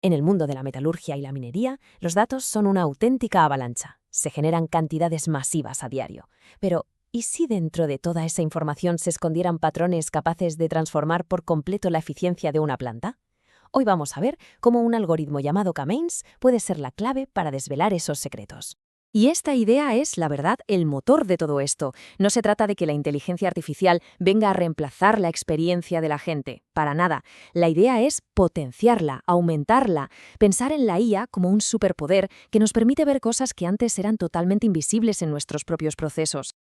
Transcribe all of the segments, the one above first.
En el mundo de la metalurgia y la minería, los datos son una auténtica avalancha. Se generan cantidades masivas a diario. Pero, ¿y si dentro de toda esa información se escondieran patrones capaces de transformar por completo la eficiencia de una planta? Hoy vamos a ver cómo un algoritmo llamado K-means puede ser la clave para desvelar esos secretos. Y esta idea es, la verdad, el motor de todo esto. No se trata de que la inteligencia artificial venga a reemplazar la experiencia de la gente, para nada. La idea es potenciarla, aumentarla, pensar en la IA como un superpoder que nos permite ver cosas que antes eran totalmente invisibles en nuestros propios procesos.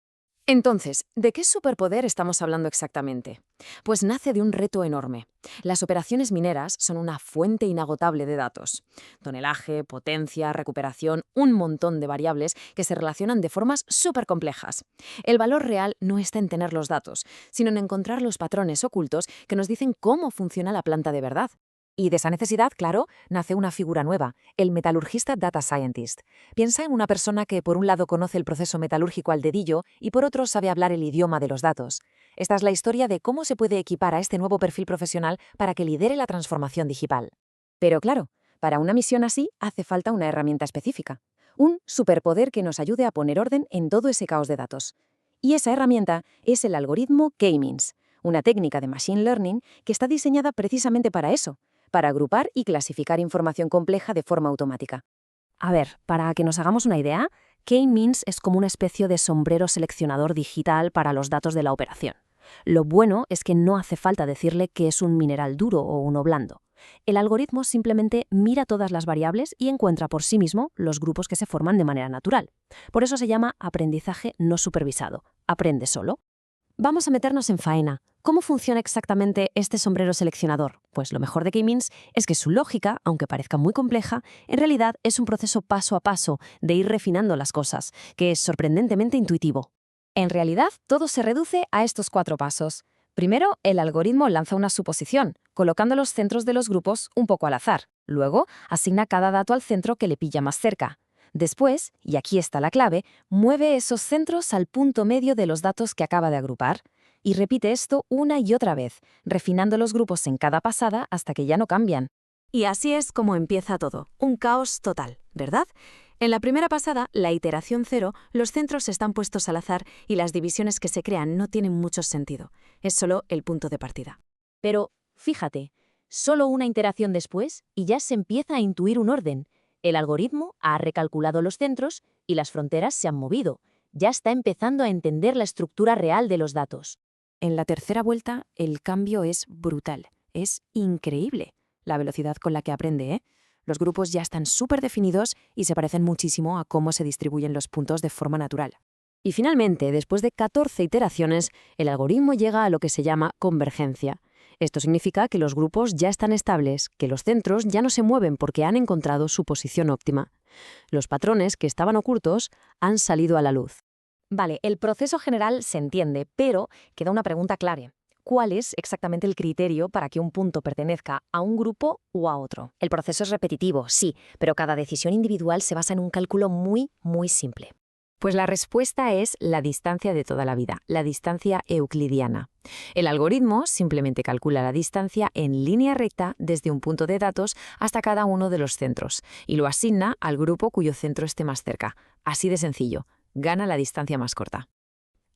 Entonces, ¿de qué superpoder estamos hablando exactamente? Pues nace de un reto enorme. Las operaciones mineras son una fuente inagotable de datos. Tonelaje, potencia, recuperación, un montón de variables que se relacionan de formas súper complejas. El valor real no está en tener los datos, sino en encontrar los patrones ocultos que nos dicen cómo funciona la planta de verdad. Y de esa necesidad, claro, nace una figura nueva, el metalurgista Data Scientist. Piensa en una persona que por un lado conoce el proceso metalúrgico al dedillo y por otro sabe hablar el idioma de los datos. Esta es la historia de cómo se puede equipar a este nuevo perfil profesional para que lidere la transformación digital. Pero claro, para una misión así hace falta una herramienta específica. Un superpoder que nos ayude a poner orden en todo ese caos de datos. Y esa herramienta es el algoritmo K-means, una técnica de Machine Learning que está diseñada precisamente para eso, para agrupar y clasificar información compleja de forma automática. A ver, para que nos hagamos una idea, K-means es como una especie de sombrero seleccionador digital para los datos de la operación. Lo bueno es que no hace falta decirle que es un mineral duro o uno blando. El algoritmo simplemente mira todas las variables y encuentra por sí mismo los grupos que se forman de manera natural. Por eso se llama aprendizaje no supervisado. Aprende solo. Vamos a meternos en faena. ¿Cómo funciona exactamente este sombrero seleccionador? Pues lo mejor de K-means es que su lógica, aunque parezca muy compleja, en realidad es un proceso paso a paso de ir refinando las cosas, que es sorprendentemente intuitivo. En realidad, todo se reduce a estos 4 pasos. Primero, el algoritmo lanza una suposición, colocando los centros de los grupos un poco al azar. Luego, asigna cada dato al centro que le pilla más cerca. Después, y aquí está la clave, mueve esos centros al punto medio de los datos que acaba de agrupar. Y repite esto una y otra vez, refinando los grupos en cada pasada hasta que ya no cambian. Y así es como empieza todo, un caos total, ¿verdad? En la primera pasada, la iteración 0, los centros están puestos al azar y las divisiones que se crean no tienen mucho sentido. Es solo el punto de partida. Pero, fíjate, solo una iteración después y ya se empieza a intuir un orden. El algoritmo ha recalculado los centros y las fronteras se han movido. Ya está empezando a entender la estructura real de los datos. En la tercera vuelta, el cambio es brutal. Es increíble la velocidad con la que aprende, ¿eh? Los grupos ya están súper definidos y se parecen muchísimo a cómo se distribuyen los puntos de forma natural. Y finalmente, después de 14 iteraciones, el algoritmo llega a lo que se llama convergencia. Esto significa que los grupos ya están estables, que los centros ya no se mueven porque han encontrado su posición óptima. Los patrones que estaban ocultos han salido a la luz. Vale, el proceso general se entiende, pero queda una pregunta clave. ¿Cuál es exactamente el criterio para que un punto pertenezca a un grupo o a otro? El proceso es repetitivo, sí, pero cada decisión individual se basa en un cálculo muy simple. Pues la respuesta es la distancia de toda la vida, la distancia euclidiana. El algoritmo simplemente calcula la distancia en línea recta desde un punto de datos hasta cada uno de los centros y lo asigna al grupo cuyo centro esté más cerca. Así de sencillo, gana la distancia más corta.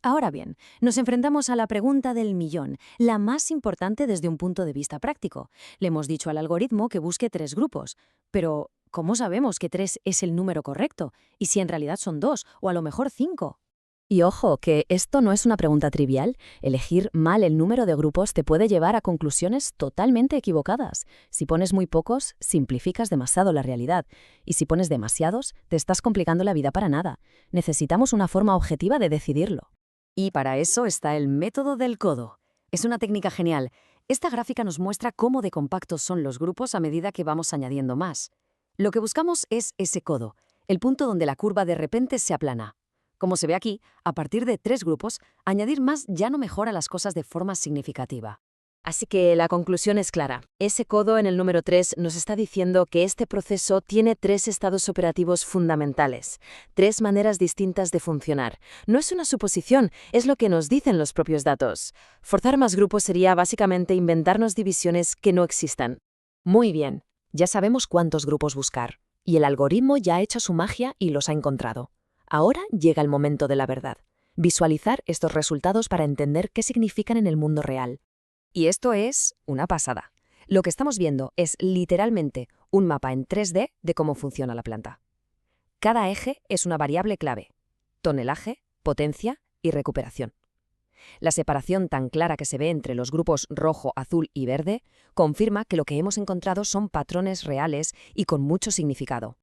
Ahora bien, nos enfrentamos a la pregunta del millón, la más importante desde un punto de vista práctico. Le hemos dicho al algoritmo que busque 3 grupos, pero ¿cómo sabemos que 3 es el número correcto? ¿Y si en realidad son 2 o a lo mejor 5? Y ojo, que esto no es una pregunta trivial. Elegir mal el número de grupos te puede llevar a conclusiones totalmente equivocadas. Si pones muy pocos, simplificas demasiado la realidad. Y si pones demasiados, te estás complicando la vida para nada. Necesitamos una forma objetiva de decidirlo. Y para eso está el método del codo. Es una técnica genial. Esta gráfica nos muestra cómo de compactos son los grupos a medida que vamos añadiendo más. Lo que buscamos es ese codo, el punto donde la curva de repente se aplana. Como se ve aquí, a partir de 3 grupos, añadir más ya no mejora las cosas de forma significativa. Así que la conclusión es clara. Ese codo en el número 3 nos está diciendo que este proceso tiene 3 estados operativos fundamentales, 3 maneras distintas de funcionar. No es una suposición, es lo que nos dicen los propios datos. Forzar más grupos sería básicamente inventarnos divisiones que no existan. Muy bien, Ya sabemos cuántos grupos buscar, y el algoritmo ya ha hecho su magia y los ha encontrado. Ahora llega el momento de la verdad. Visualizar estos resultados para entender qué significan en el mundo real. Y esto es una pasada. Lo que estamos viendo es literalmente un mapa en 3D de cómo funciona la planta. Cada eje es una variable clave: tonelaje, potencia y recuperación. La separación tan clara que se ve entre los grupos rojo, azul y verde confirma que lo que hemos encontrado son patrones reales y con mucho significado.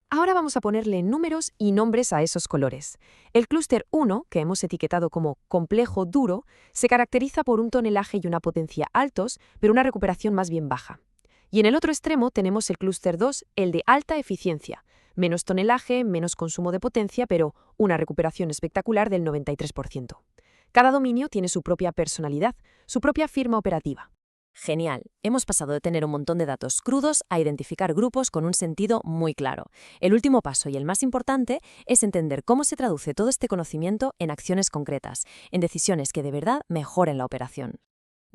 Ahora vamos a ponerle números y nombres a esos colores. El clúster 1, que hemos etiquetado como complejo duro, se caracteriza por un tonelaje y una potencia altos, pero una recuperación más bien baja. Y en el otro extremo tenemos el clúster 2, el de alta eficiencia. Menos tonelaje, menos consumo de potencia, pero una recuperación espectacular del 93%. Cada dominio tiene su propia personalidad, su propia firma operativa. Genial. Hemos pasado de tener un montón de datos crudos a identificar grupos con un sentido muy claro. El último paso y el más importante es entender cómo se traduce todo este conocimiento en acciones concretas, en decisiones que de verdad mejoren la operación.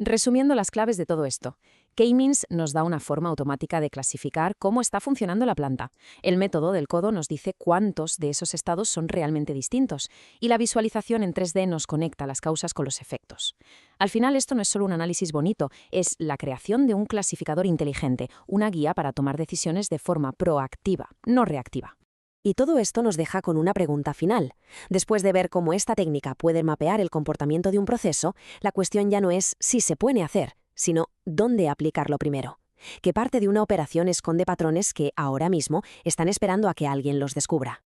Resumiendo las claves de todo esto, K-means nos da una forma automática de clasificar cómo está funcionando la planta. El método del codo nos dice cuántos de esos estados son realmente distintos, y la visualización en 3D nos conecta las causas con los efectos. Al final, esto no es solo un análisis bonito, es la creación de un clasificador inteligente, una guía para tomar decisiones de forma proactiva, no reactiva. Y todo esto nos deja con una pregunta final. Después de ver cómo esta técnica puede mapear el comportamiento de un proceso, la cuestión ya no es si se puede hacer, sino dónde aplicarlo primero. ¿Qué parte de una operación esconde patrones que ahora mismo están esperando a que alguien los descubra?